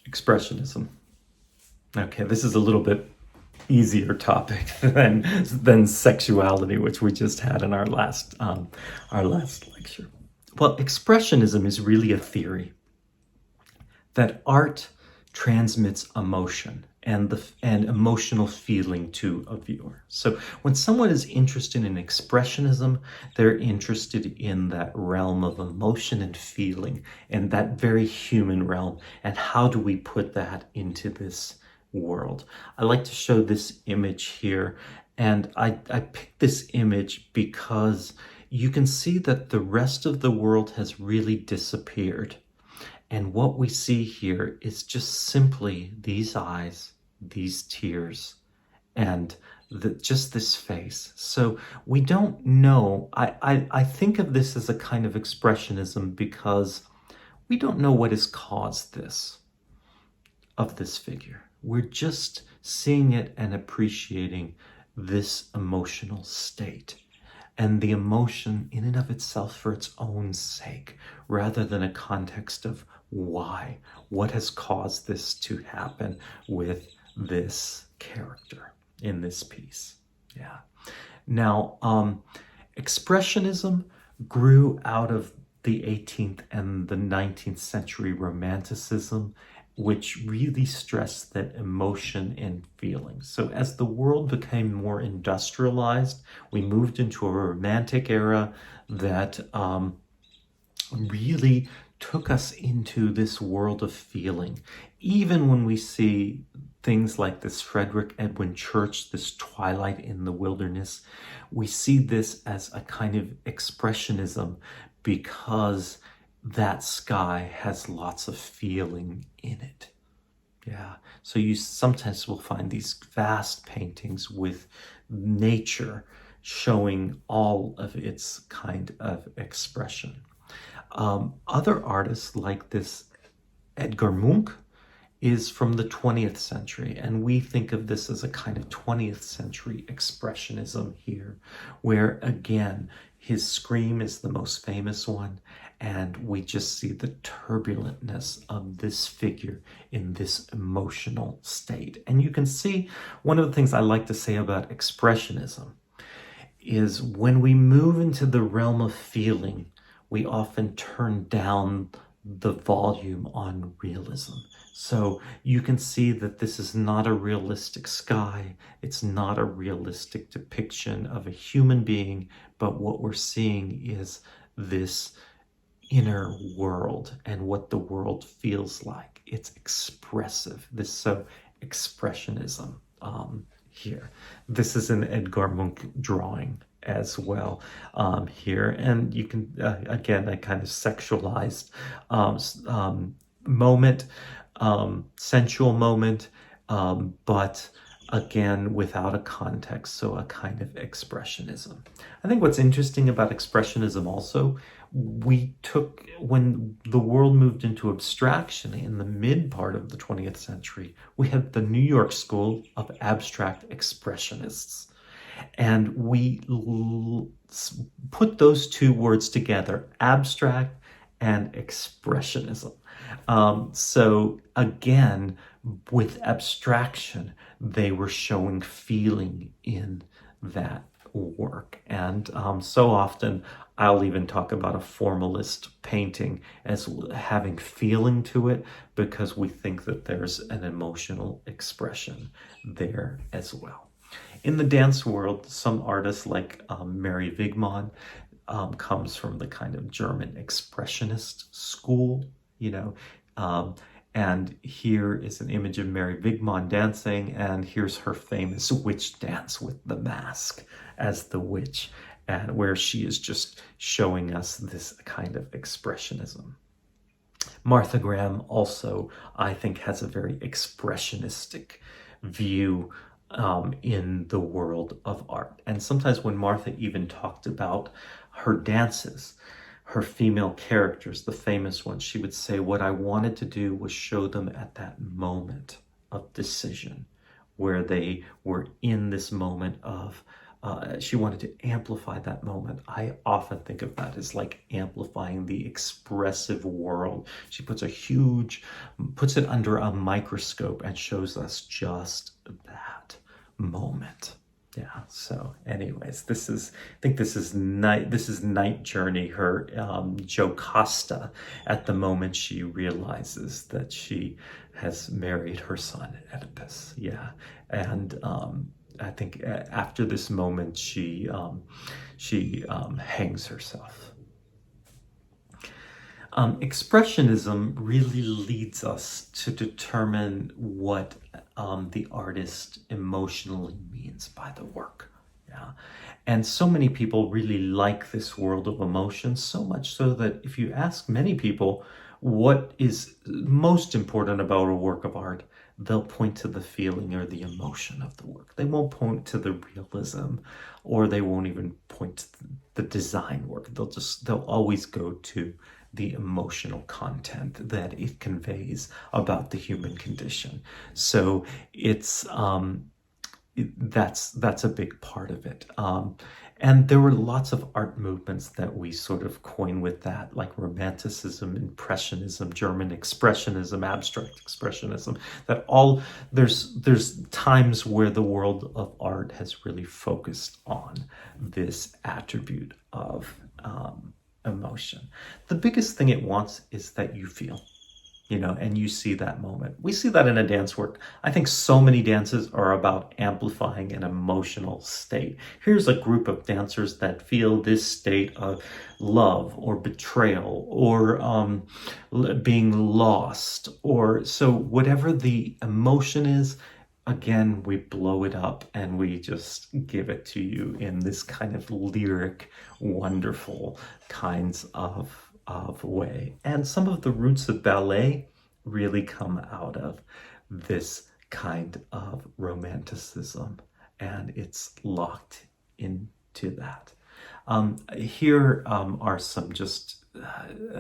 Expressionism. Okay, this is a little bit easier topic than sexuality, which we just had in our last lecture. Well, expressionism is really a theory that art transmits emotion and emotional feeling to a viewer. So when someone is interested in expressionism, they're interested in that realm of emotion and feeling, and that very human realm. And how do we put that into this world? I like to show this image here, and I picked this image because you can see that the rest of the world has really disappeared. And what we see here is just simply these eyes, these tears, and just this face. So we don't know. I think of this as a kind of expressionism because we don't know what has caused this, of this figure. We're just seeing it and appreciating this emotional state. And the emotion in and of itself for its own sake, rather than a context of why, what has caused this to happen with this character in this piece. Yeah. Now, Expressionism grew out of the 18th and the 19th century Romanticism, which really stressed that emotion and feeling. So as the world became more industrialized, we moved into a romantic era that really took us into this world of feeling. Even when we see things like this Frederick Edwin Church, this Twilight in the Wilderness, we see this as a kind of expressionism because that sky has lots of feeling in it. Yeah, so you sometimes will find these vast paintings with nature showing all of its kind of expression. Other artists like this Edgar Munch is from the 20th century, and we think of this as a kind of 20th century expressionism here, where again, his Scream is the most famous one, and we just see the turbulentness of this figure in this emotional state. And you can see one of the things I like to say about expressionism is when we move into the realm of feeling, we often turn down the volume on realism. So you can see that this is not a realistic sky. It's not a realistic depiction of a human being, but what we're seeing is this inner world and what the world feels like. It's expressive. This so expressionism here. This is an Edgar Munch drawing as well here, and you can again a kind of sexualized moment, sensual moment, but again without a context, so a kind of expressionism. I think what's interesting about expressionism also, we took, when the world moved into abstraction in the mid part of the 20th century, we had the New York School of Abstract Expressionists. And we put those two words together, abstract and expressionism. So again, with abstraction, they were showing feeling in that work. And so often I'll even talk about a formalist painting as having feeling to it because we think that there's an emotional expression there as well. In the dance world, some artists like Mary Wigman comes from the kind of German expressionist school, you know, and here is an image of Mary Wigman dancing, and here's her famous witch dance with the mask as the witch, and where she is just showing us this kind of expressionism. Martha Graham also, I think, has a very expressionistic view in the world of art. And sometimes when Martha even talked about her dances, her female characters, the famous ones, she would say, what I wanted to do was show them at that moment of decision, where they were in this moment of she wanted to amplify that moment. I often think of that as like amplifying the expressive world. She puts it under a microscope and shows us just that moment. Yeah. So, anyways, I think this is Night Journey, her Jocasta, at the moment she realizes that she has married her son Oedipus. Yeah, and I think after this moment she hangs herself. Expressionism really leads us to determine what the artist emotionally means by the work. Yeah. And so many people really like this world of emotion, so much so that if you ask many people what is most important about a work of art, they'll point to the feeling or the emotion of the work. They won't point to the realism, or they won't even point to the design work. They'll always go to the emotional content that it conveys about the human condition. So that's a big part of it. And there were lots of art movements that we sort of coin with that, like Romanticism, Impressionism, German Expressionism, Abstract Expressionism. That all there's times where the world of art has really focused on this attribute of emotion. The biggest thing it wants is that you feel, and you see that moment. We see that in a dance work. I think so many dances are about amplifying an emotional state. Here's a group of dancers that feel this state of love or betrayal or being lost, or so whatever the emotion is. Again, we blow it up and we just give it to you in this kind of lyric, wonderful kinds of way. And some of the roots of ballet really come out of this kind of romanticism, and it's locked into that. Here are some just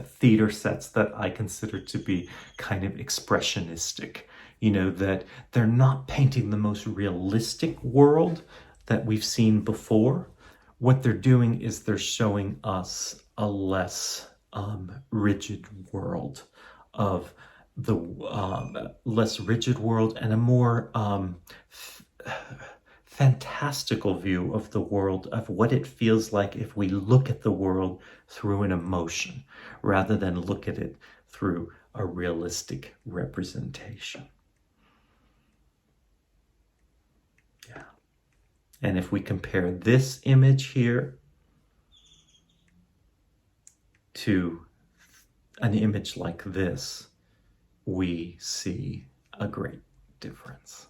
theater sets that I consider to be kind of expressionistic. That they're not painting the most realistic world that we've seen before. What they're doing is they're showing us a less rigid world of the less rigid world, and a more fantastical view of the world, of what it feels like if we look at the world through an emotion rather than look at it through a realistic representation. Yeah. And if we compare this image here to an image like this, we see a great difference.